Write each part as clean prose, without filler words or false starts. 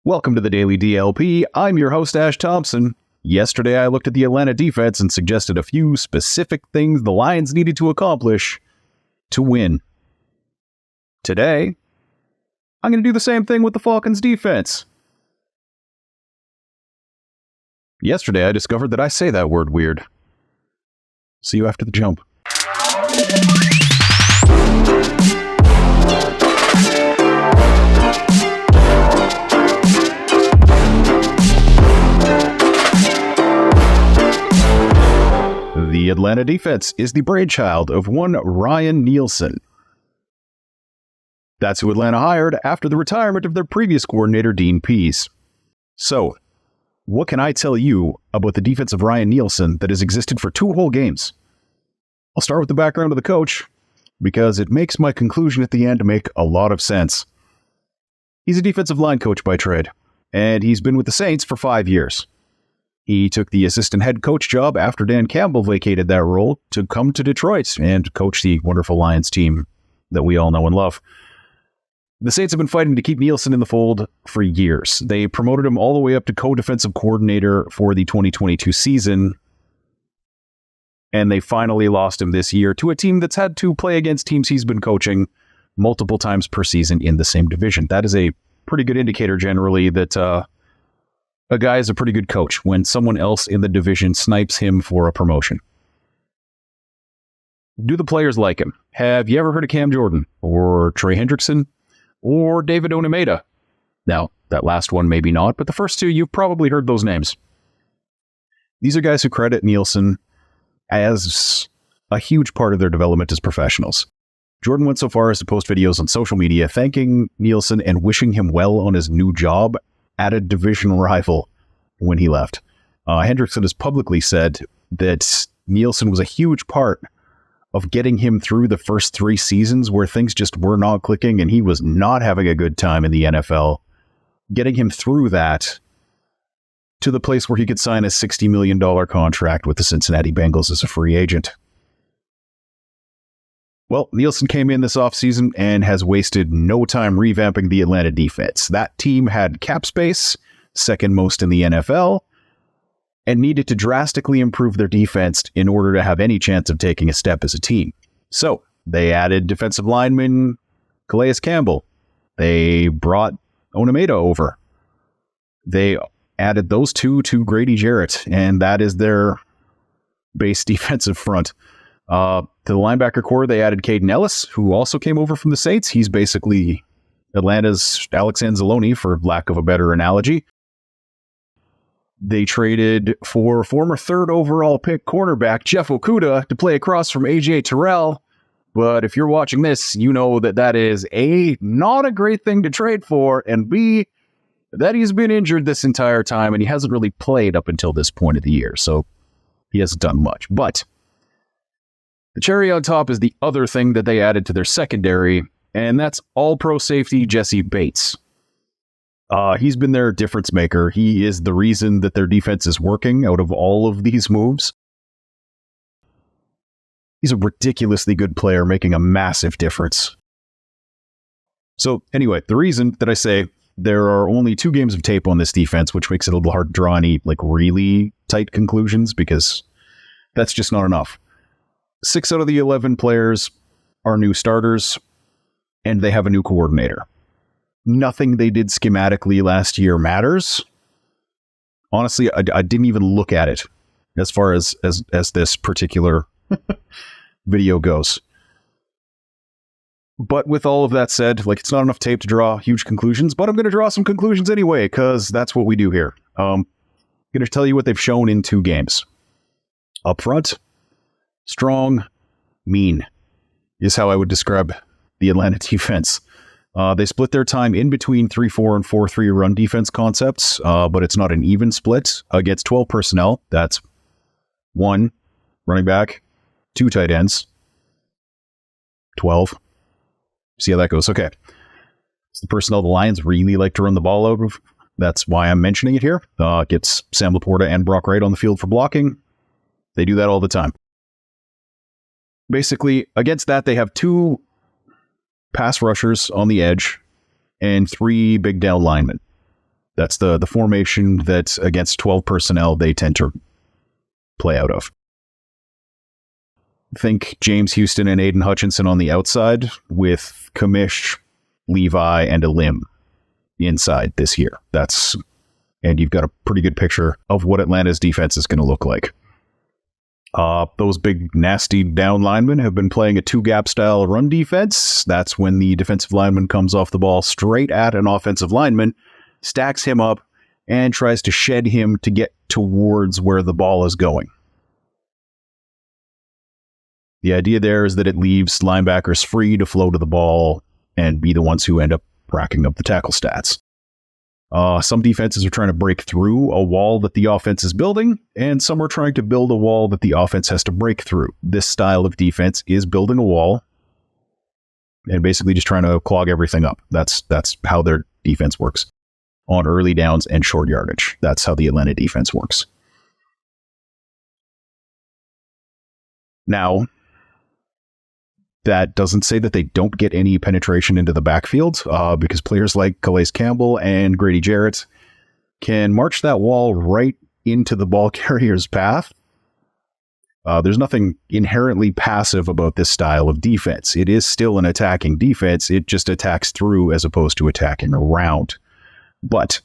Welcome to the Daily DLP. I'm your host, Ash Thompson. Yesterday, I looked at the Atlanta defense and suggested a few specific things the Lions needed to accomplish to win. Today, I'm going to do the same thing with the Falcons defense. Yesterday, I discovered that I say that word weird. See you after the jump. The Atlanta defense is the brainchild of one Ryan Nielsen. That's who Atlanta hired after the retirement of their previous coordinator, Dean Pease. So, what can I tell you about the defense of Ryan Nielsen that has existed for 2 whole games? I'll start with the background of the coach, because it makes my conclusion at the end make a lot of sense. He's a defensive line coach by trade, and he's been with the Saints for 5 years. He took the assistant head coach job after Dan Campbell vacated that role to come to Detroit and coach the wonderful Lions team that we all know and love. The Saints have been fighting to keep Nielsen in the fold for years. They promoted him all the way up to co-defensive coordinator for the 2022 season, and they finally lost him this year to a team that's had to play against teams he's been coaching multiple times per season in the same division. That is a pretty good indicator generally that a guy is a pretty good coach when someone else in the division snipes him for a promotion. Do the players like him? Have you ever heard of Cam Jordan or Trey Hendrickson or David Onyemata? Now, that last one maybe not, but the first two, you've probably heard those names. These are guys who credit Nielsen as a huge part of their development as professionals. Jordan went so far as to post videos on social media thanking Nielsen and wishing him well on his new job at a division rival when he left. Hendrickson has publicly said that Nielsen was a huge part of getting him through the first 3 seasons where things just were not clicking and he was not having a good time in the NFL. Getting him through that to the place where he could sign a $60 million contract with the Cincinnati Bengals as a free agent. Well, Nielsen came in this offseason and has wasted no time revamping the Atlanta defense. That team had cap space, second most in the NFL, and needed to drastically improve their defense in order to have any chance of taking a step as a team. So, they added defensive lineman Calais Campbell. They brought Onyemata over. They added those two to Grady Jarrett, and that is their base defensive front. To the linebacker core, they added Caden Ellis, who also came over from the Saints. He's basically Atlanta's Alex Anzalone, for lack of a better analogy. They traded for former 3rd overall pick cornerback Jeff Okudah to play across from AJ Terrell. But if you're watching this, you know that that is A, not a great thing to trade for, and B, that he's been injured this entire time and he hasn't really played up until this point of the year. So he hasn't done much. But the cherry on top is the other thing that they added to their secondary, and that's all-pro safety Jesse Bates. He's been their difference maker. He is the reason that their defense is working out of all of these moves. He's a ridiculously good player, making a massive difference. So anyway, the reason that I say there are only 2 games of tape on this defense, which makes it a little hard to draw any really tight conclusions, because that's just not enough. 6 out of the 11 players are new starters, and they have a new coordinator. Nothing they did schematically last year matters. Honestly, I didn't even look at it as far as this particular video goes. But with all of that said, it's not enough tape to draw huge conclusions, but I'm going to draw some conclusions anyway, because that's what we do here. I'm going to tell you what they've shown in 2 games. Up front, strong, mean is how I would describe the Atlanta defense. They split their time in between 3-4 and 4-3 run defense concepts, but it's not an even split. Against 12 personnel, that's 1 running back, 2 tight ends, 12. See how that goes? Okay. It's the personnel the Lions really like to run the ball out of. That's why I'm mentioning it here. Gets Sam Laporta and Brock Wright on the field for blocking. They do that all the time. Basically, against that, they have 2 pass rushers on the edge and 3 big down linemen. That's the formation that against 12 personnel they tend to play out of. Think James Houston and Aiden Hutchinson on the outside with Kamish, Levi, and a Lim inside this year. And you've got a pretty good picture of what Atlanta's defense is going to look like. Those big, nasty down linemen have been playing a two-gap style run defense. That's when the defensive lineman comes off the ball straight at an offensive lineman, stacks him up, and tries to shed him to get towards where the ball is going. The idea there is that it leaves linebackers free to flow to the ball and be the ones who end up racking up the tackle stats. Some defenses are trying to break through a wall that the offense is building, and some are trying to build a wall that the offense has to break through. This style of defense is building a wall and basically just trying to clog everything up. That's how their defense works on early downs and short yardage. That's how the Atlanta defense works. Now, that doesn't say that they don't get any penetration into the backfield, because players like Calais Campbell and Grady Jarrett can march that wall right into the ball carrier's path. There's nothing inherently passive about this style of defense. It is still an attacking defense. It just attacks through as opposed to attacking around. But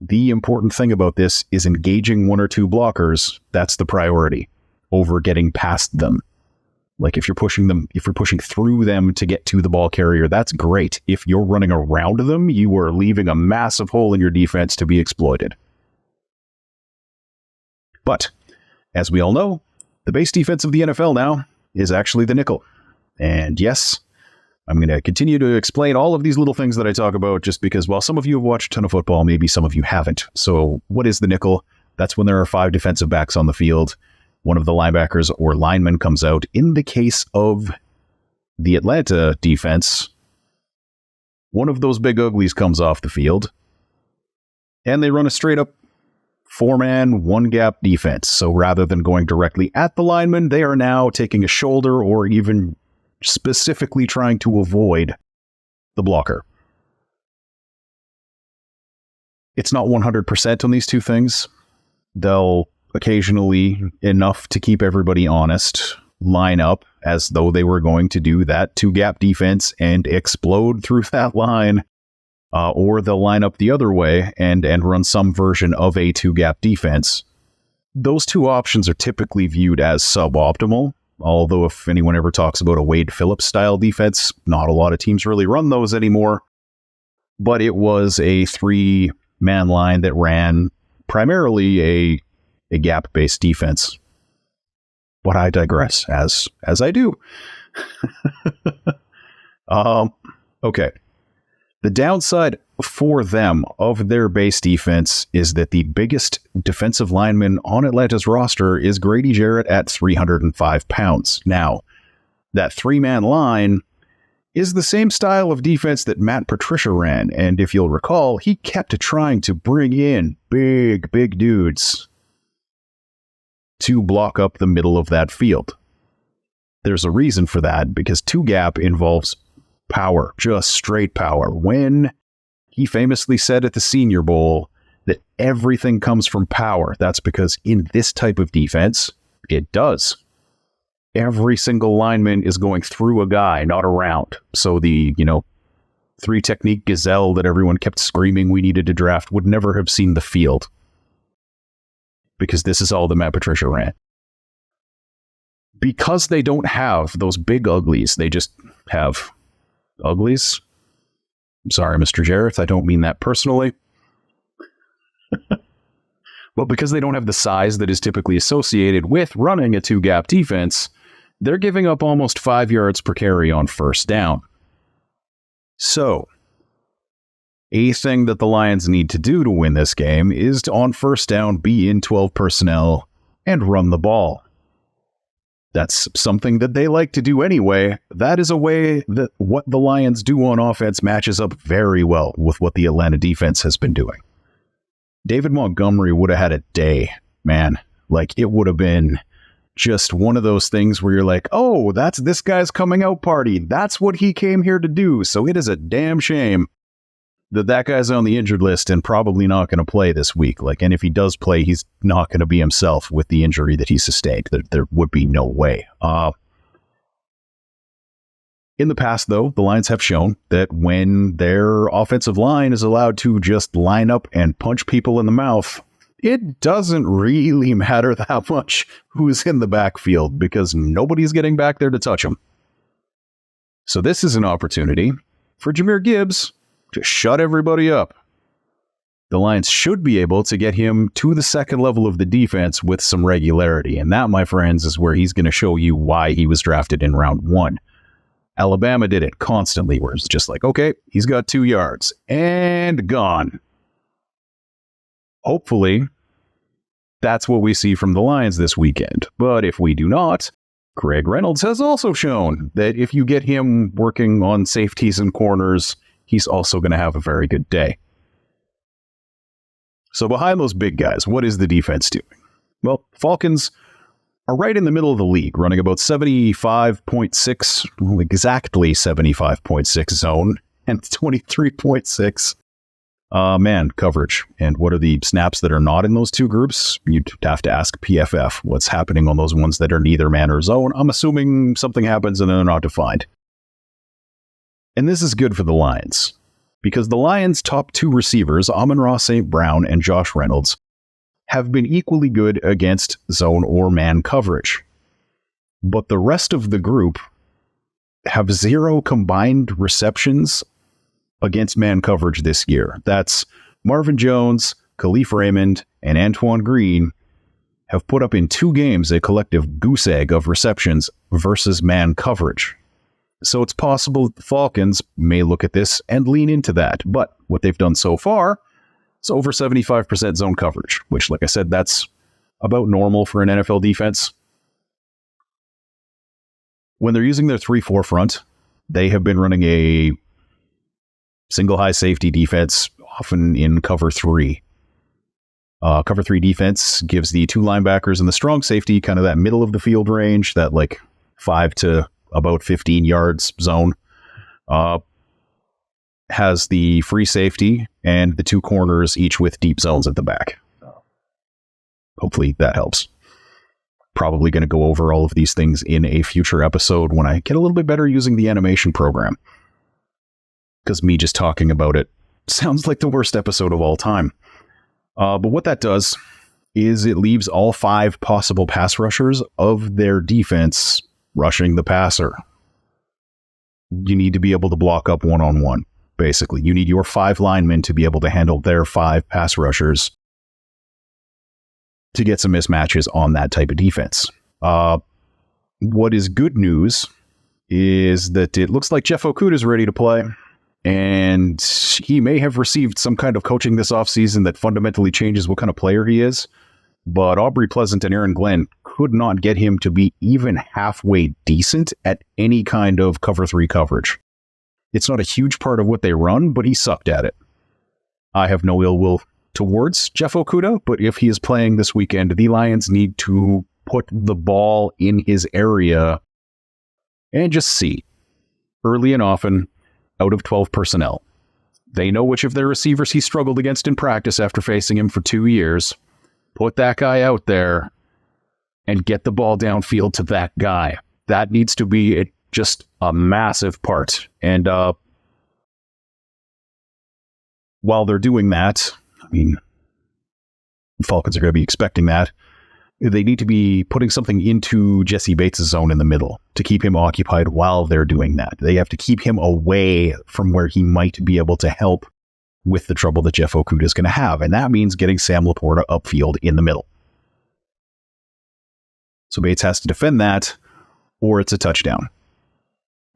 the important thing about this is engaging one or two blockers. That's the priority over getting past them. Like if you're pushing through them to get to the ball carrier, that's great. If you're running around them, you are leaving a massive hole in your defense to be exploited. But as we all know, the base defense of the NFL now is actually the nickel. And yes, I'm going to continue to explain all of these little things that I talk about just because while some of you have watched a ton of football, maybe some of you haven't. So what is the nickel? That's when there are 5 defensive backs on the field. One of the linebackers or linemen comes out. In the case of the Atlanta defense, one of those big uglies comes off the field, and they run a straight-up 4-man, 1-gap defense. So rather than going directly at the lineman, they are now taking a shoulder or even specifically trying to avoid the blocker. It's not 100% on these two things. They'll occasionally, enough to keep everybody honest, line up as though they were going to do that 2-gap defense and explode through that line, or they'll line up the other way and run some version of a 2-gap defense. Those two options are typically viewed as suboptimal, although if anyone ever talks about a Wade Phillips style defense, not a lot of teams really run those anymore, but it was a 3-man line that ran primarily a gap-based defense. But I digress, as I do. Okay. The downside for them of their base defense is that the biggest defensive lineman on Atlanta's roster is Grady Jarrett at 305 pounds. Now, that 3-man line is the same style of defense that Matt Patricia ran, and if you'll recall, he kept trying to bring in big dudes to block up the middle of that field. There's a reason for that, because 2-gap involves power, just straight power. When he famously said at the Senior Bowl that everything comes from power, that's because in this type of defense, it does. Every single lineman is going through a guy, not around. So the, 3-technique gazelle that everyone kept screaming we needed to draft would never have seen the field, because this is all that Matt Patricia ran. Because they don't have those big uglies, they just have uglies. I'm sorry, Mr. Jarrett, I don't mean that personally. But because they don't have the size that is typically associated with running a 2-gap defense, they're giving up almost 5 yards per carry on first down. So, a thing that the Lions need to do to win this game is to, on first down, be in 12 personnel and run the ball. That's something that they like to do anyway. That is a way that what the Lions do on offense matches up very well with what the Atlanta defense has been doing. David Montgomery would have had a day, man. Like, it would have been just one of those things where you're like, oh, that's this guy's coming out party. That's what he came here to do. So it is a damn shame that guy's on the injured list and probably not going to play this week. And if he does play, he's not going to be himself with the injury that he sustained. There would be no way. In the past, though, the Lions have shown that when their offensive line is allowed to just line up and punch people in the mouth, it doesn't really matter that much who's in the backfield because nobody's getting back there to touch them. So this is an opportunity for Jahmyr Gibbs to shut everybody up. The Lions should be able to get him to the second level of the defense with some regularity. And that, my friends, is where he's going to show you why he was drafted in round 1. Alabama did it constantly, where it's just like, okay, he's got 2 yards and gone. Hopefully, that's what we see from the Lions this weekend. But if we do not, Craig Reynolds has also shown that if you get him working on safeties and corners, he's also going to have a very good day. So behind those big guys, what is the defense doing? Well, Falcons are right in the middle of the league, running about 75.6, exactly 75.6 zone and 23.6 man coverage. And what are the snaps that are not in those two groups? You'd have to ask PFF what's happening on those ones that are neither man or zone. I'm assuming something happens and they're not defined. And this is good for the Lions, because the Lions' top 2 receivers, Amon-Ra St. Brown and Josh Reynolds, have been equally good against zone or man coverage. But the rest of the group have 0 combined receptions against man coverage this year. That's Marvin Jones, Khalif Raymond, and Antoine Green have put up in 2 games a collective goose egg of receptions versus man coverage. So it's possible that the Falcons may look at this and lean into that. But what they've done so far is over 75% zone coverage, which, like I said, that's about normal for an NFL defense. When they're using their 3-4 front, they have been running a single high safety defense, often in cover 3. Cover 3 defense gives the 2 linebackers and the strong safety kind of that middle of the field range, that 5 to about 15 yards zone, has the free safety and the 2 corners, each with deep zones at the back. Hopefully that helps. Probably going to go over all of these things in a future episode when I get a little bit better using the animation program, because me just talking about it sounds like the worst episode of all time. But what that does is it leaves all 5 possible pass rushers of their defense rushing the passer. You need to be able to block up one-on-one, basically. You need your 5 linemen to be able to handle their 5 pass rushers to get some mismatches on that type of defense. What is good news is that it looks like Jeff Okudah is ready to play, and he may have received some kind of coaching this offseason that fundamentally changes what kind of player he is. But Aubrey Pleasant and Aaron Glenn could not get him to be even halfway decent at any kind of cover 3 coverage. It's not a huge part of what they run, but he sucked at it. I have no ill will towards Jeff Okudah, but if he is playing this weekend, the Lions need to put the ball in his area and just see, early and often, out of 12 personnel. They know which of their receivers he struggled against in practice after facing him for 2 years. Put that guy out there and get the ball downfield to that guy. That needs to be just a massive part. And while they're doing that, the Falcons are going to be expecting that. They need to be putting something into Jesse Bates' zone in the middle to keep him occupied while they're doing that. They have to keep him away from where he might be able to help with the trouble that Jeff Okudah is going to have. And that means getting Sam Laporta upfield in the middle. So Bates has to defend that, or it's a touchdown.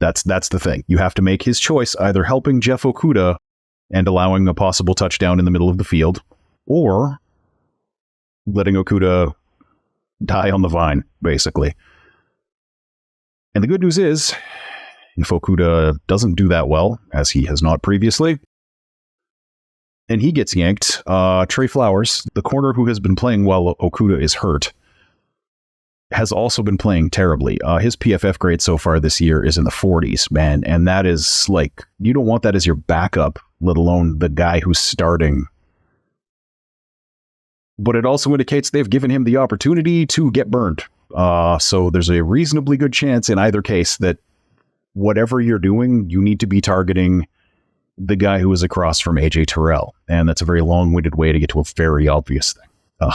That's the thing. You have to make his choice, either helping Jeff Okudah and allowing a possible touchdown in the middle of the field, or letting Okudah die on the vine, basically. And the good news is, if Okudah doesn't do that well, as he has not previously, and he gets yanked, Trey Flowers, the corner who has been playing while Okudah is hurt, has also been playing terribly. His PFF grade so far this year is in the 40s, man. And that is you don't want that as your backup let alone the guy who's starting. But it also indicates they've given him the opportunity to get burned. So there's a reasonably good chance in either case that whatever you're doing, you need to be targeting the guy who is across from AJ Terrell. And that's a very long-winded way to get to a very obvious thing.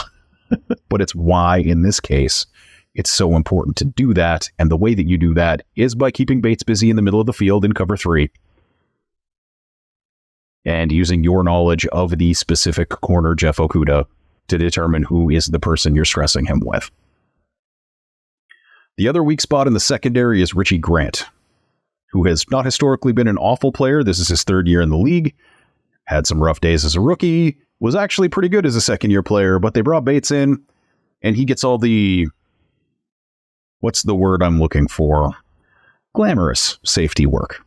But it's why, in this case, it's so important to do that. And the way that you do that is by keeping Bates busy in the middle of the field in cover 3. And using your knowledge of the specific corner, Jeff Okudah, to determine who is the person you're stressing him with. The other weak spot in the secondary is Richie Grant, who has not historically been an awful player. This is his 3rd year in the league. Had some rough days as a rookie. Was actually pretty good as a second-year player, but they brought Bates in, and he gets all the... what's the word I'm looking for? Glamorous safety work.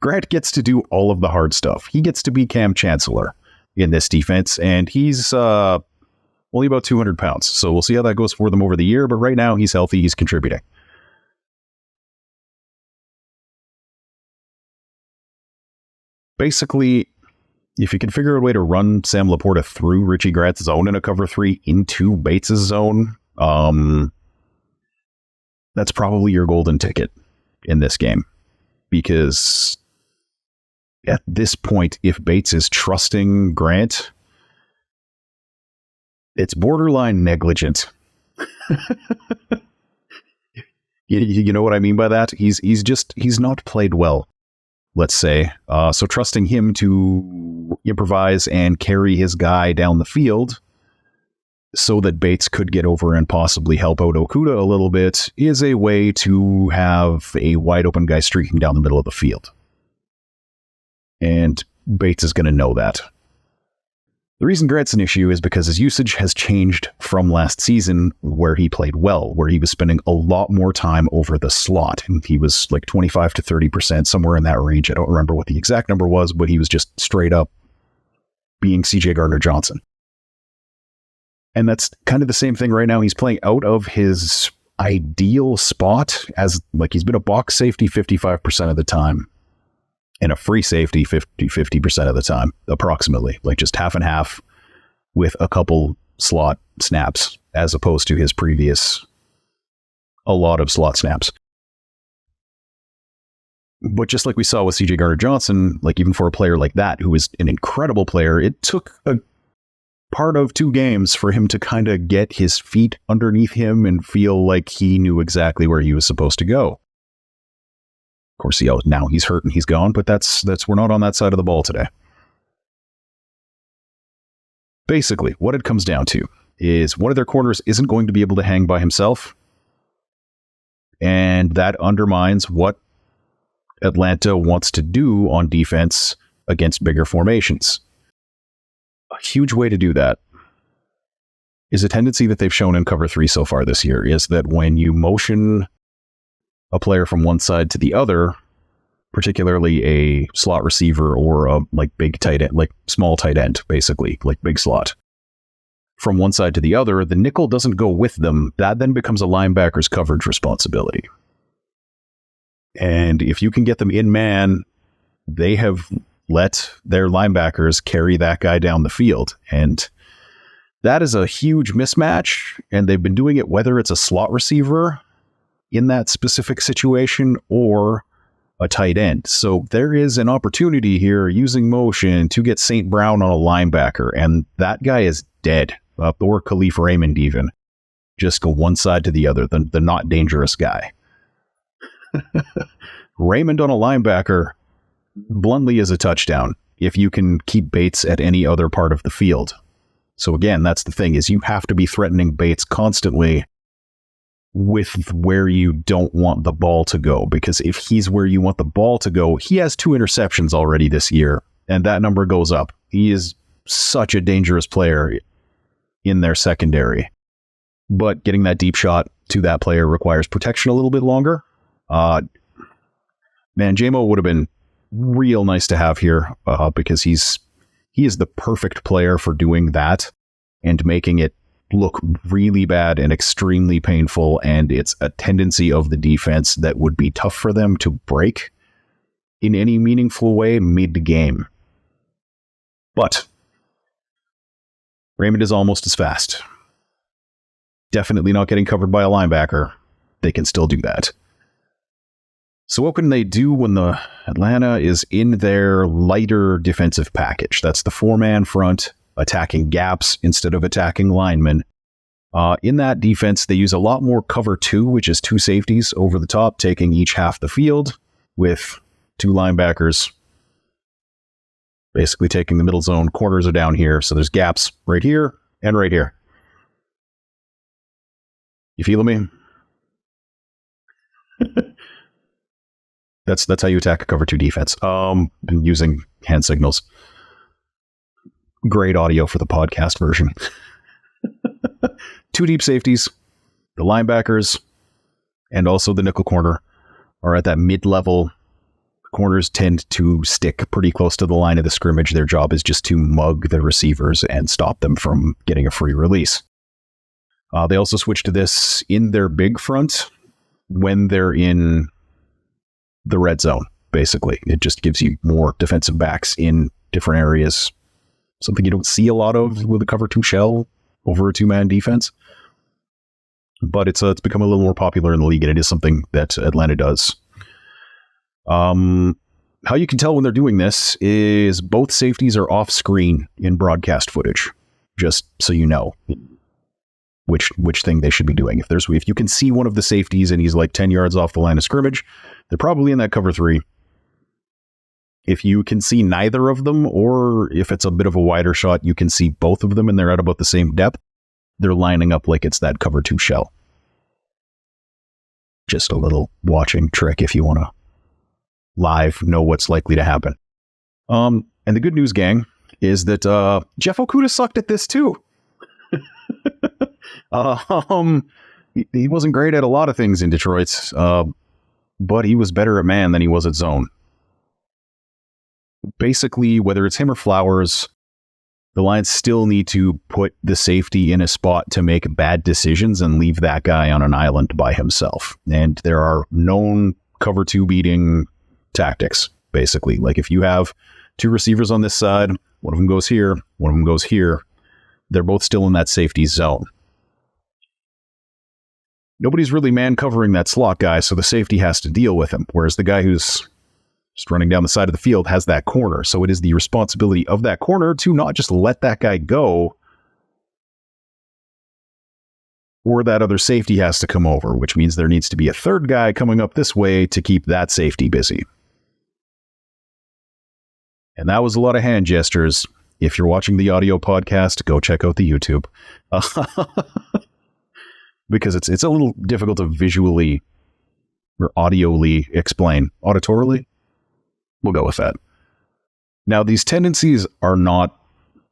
Grant gets to do all of the hard stuff. He gets to be Cam Chancellor in this defense, and he's only about 200 pounds. So we'll see how that goes for them over the year, but right now he's healthy, he's contributing. Basically, if you can figure out a way to run Sam Laporta through Richie Grant's zone in a cover 3 into Bates' zone, that's probably your golden ticket in this game. Because at this point, if Bates is trusting Grant, it's borderline negligent. You know what I mean by that? He's not played well, let's say. So trusting him to improvise and carry his guy down the field so that Bates could get over and possibly help out Okudah a little bit is a way to have a wide open guy streaking down the middle of the field. And Bates is going to know that. The reason Grant's an issue is because his usage has changed from last season, where he played well, where he was spending a lot more time over the slot. And he was like 25 to 30%, somewhere in that range. I don't remember what the exact number was, but he was just straight up being CJ Gardner-Johnson. And that's kind of the same thing right now. He's playing out of his ideal spot, as like he's been a box safety 55% of the time and a free safety 50% of the time, approximately, like just half and half with a couple slot snaps, as opposed to his previous a lot of slot snaps. But just like we saw with CJ Gardner-Johnson, like even for a player like that, who is an incredible player, it took a part of 2 games for him to kind of get his feet underneath him and feel like he knew exactly where he was supposed to go. Of course, now he's hurt and he's gone, but that's we're not on that side of the ball today. Basically, what it comes down to is one of their corners isn't going to be able to hang by himself, and that undermines what Atlanta wants to do on defense against bigger formations. A huge way to do that is a tendency that they've shown in cover 3 so far this year, is that when you motion a player from one side to the other, particularly a slot receiver or a big tight end, like small tight end, basically, like big slot, from one side to the other, the nickel doesn't go with them. That then becomes a linebacker's coverage responsibility. And if you can get them in man, they have let their linebackers carry that guy down the field. And that is a huge mismatch. And they've been doing it whether it's a slot receiver in that specific situation or a tight end. So there is an opportunity here using motion to get St. Brown on a linebacker. And that guy is dead. Or Khalif Raymond even. Just go one side to the other, the not dangerous guy. Raymond on a linebacker bluntly is a touchdown if you can keep Bates at any other part of the field. So again, that's the thing, is you have to be threatening Bates constantly with where you don't want the ball to go, because if he's where you want the ball to go, he has 2 interceptions already this year, and that number goes up. He is such a dangerous player in their secondary. But getting that deep shot to that player requires protection a little bit longer. Man, JMO would have been real nice to have here because he is the perfect player for doing that and making it look really bad and extremely painful. And it's a tendency of the defense that would be tough for them to break in any meaningful way mid-game. But Raymond is almost as fast. Definitely not getting covered by a linebacker. They can still do that. So what can they do when the Atlanta is in their lighter defensive package? That's the 4-man front, attacking gaps instead of attacking linemen. In that defense, they use a lot more cover 2, which is 2 safeties over the top, taking each half the field, with 2 linebackers basically taking the middle zone. Corners are down here, so there's gaps right here and right here. You feeling me? That's how you attack a cover 2 defense. Using hand signals. Great audio for the podcast version. 2 deep safeties, the linebackers, and also the nickel corner are at that mid-level. Corners tend to stick pretty close to the line of the scrimmage. Their job is just to mug the receivers and stop them from getting a free release. They also switch to this in their big front when they're in the red zone, basically. It just gives you more defensive backs in different areas. Something you don't see a lot of with a cover 2 shell over a 2-man defense. But it's become a little more popular in the league, and it is something that Atlanta does. How you can tell when they're doing this is both safeties are off screen in broadcast footage, just so you know which thing they should be doing. If you can see one of the safeties and he's like 10 yards off the line of scrimmage, they're probably in that cover 3. If you can see neither of them, or if it's a bit of a wider shot, you can see both of them and they're at about the same depth, they're lining up like it's that cover 2 shell. Just a little watching trick if you want to live know what's likely to happen. And the good news, gang, is that Jeff Okudah sucked at this too. He wasn't great at a lot of things in Detroit, but he was better at man than he was at zone. Basically, whether it's him or Flowers, the Lions still need to put the safety in a spot to make bad decisions and leave that guy on an island by himself. And there are known cover 2 beating tactics, basically. Like if you have 2 receivers on this side, one of them goes here, one of them goes here, they're both still in that safety zone. Nobody's really man covering that slot guy, so the safety has to deal with him, whereas the guy who's just running down the side of the field has that corner. So it is the responsibility of that corner to not just let that guy go, or that other safety has to come over, which means there needs to be a third guy coming up this way to keep that safety busy. And that was a lot of hand gestures. If you're watching the audio podcast, go check out the YouTube. Because it's a little difficult to visually or audioly explain. Auditorily? We'll go with that. Now, these tendencies are not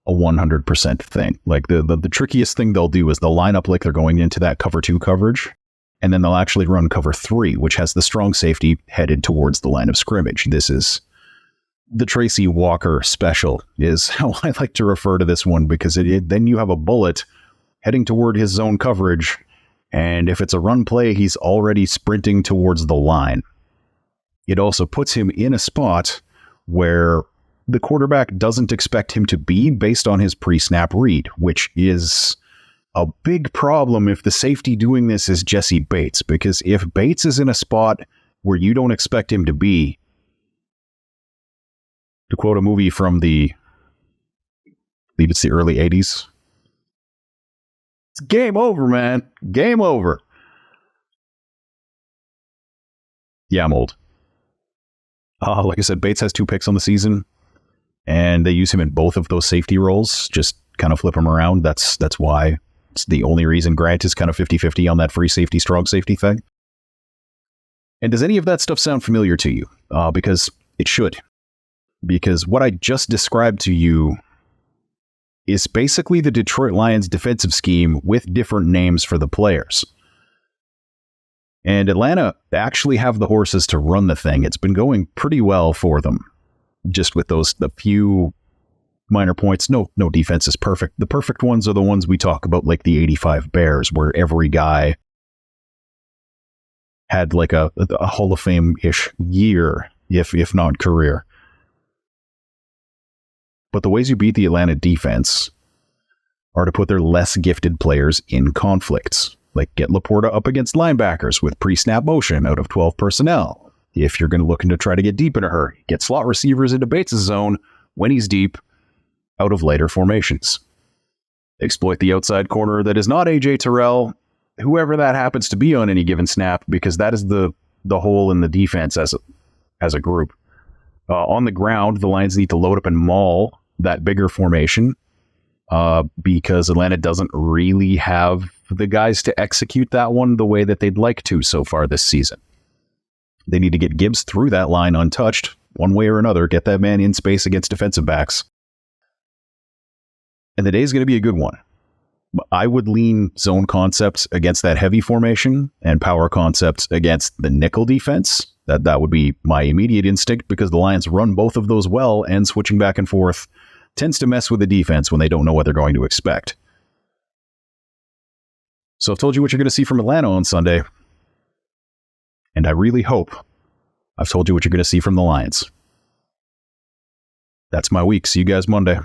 a 100% thing. Like the trickiest thing they'll do is they'll line up like they're going into that cover 2 coverage, and then they'll actually run cover 3, which has the strong safety headed towards the line of scrimmage. This is the Tracy Walker special, is how I like to refer to this one, because then you have a bullet heading toward his zone coverage, and if it's a run play, he's already sprinting towards the line. It also puts him in a spot where the quarterback doesn't expect him to be based on his pre-snap read, which is a big problem if the safety doing this is Jesse Bates, because if Bates is in a spot where you don't expect him to be, to quote a movie from I believe it's the early 80s, it's game over, man. Game over. Yeah, I'm old. Like I said, Bates has 2 picks on the season, and they use him in both of those safety roles, just kind of flip him around. That's why. It's the only reason Grant is kind of 50-50 on that free safety, strong safety thing. And does any of that stuff sound familiar to you? Because it should. Because what I just described to you is basically the Detroit Lions defensive scheme with different names for the players. And Atlanta actually have the horses to run the thing. It's been going pretty well for them. Just with the few minor points. No defense is perfect. The perfect ones are the ones we talk about, like the 85 Bears, where every guy had like a Hall of Fame-ish year. if not career. But the ways you beat the Atlanta defense are to put their less gifted players in conflicts, like get Laporta up against linebackers with pre-snap motion out of 12 personnel. If you're going to looking to try to get deep in a hurry, get slot receivers into Bates' zone when he's deep out of later formations. Exploit the outside corner that is not A.J. Terrell, whoever that happens to be on any given snap, because that is the hole in the defense as a group. On the ground, the Lions need to load up and maul that bigger formation because Atlanta doesn't really have the guys to execute that one the way that they'd like to so far this season. They need to get Gibbs through that line untouched, one way or another, get that man in space against defensive backs. And the day is going to be a good one. I would lean zone concepts against that heavy formation and power concepts against the nickel defense. That would be my immediate instinct because the Lions run both of those well, and switching back and forth tends to mess with the defense when they don't know what they're going to expect. So I've told you what you're going to see from Atlanta on Sunday. And I really hope I've told you what you're going to see from the Lions. That's my week. See you guys Monday.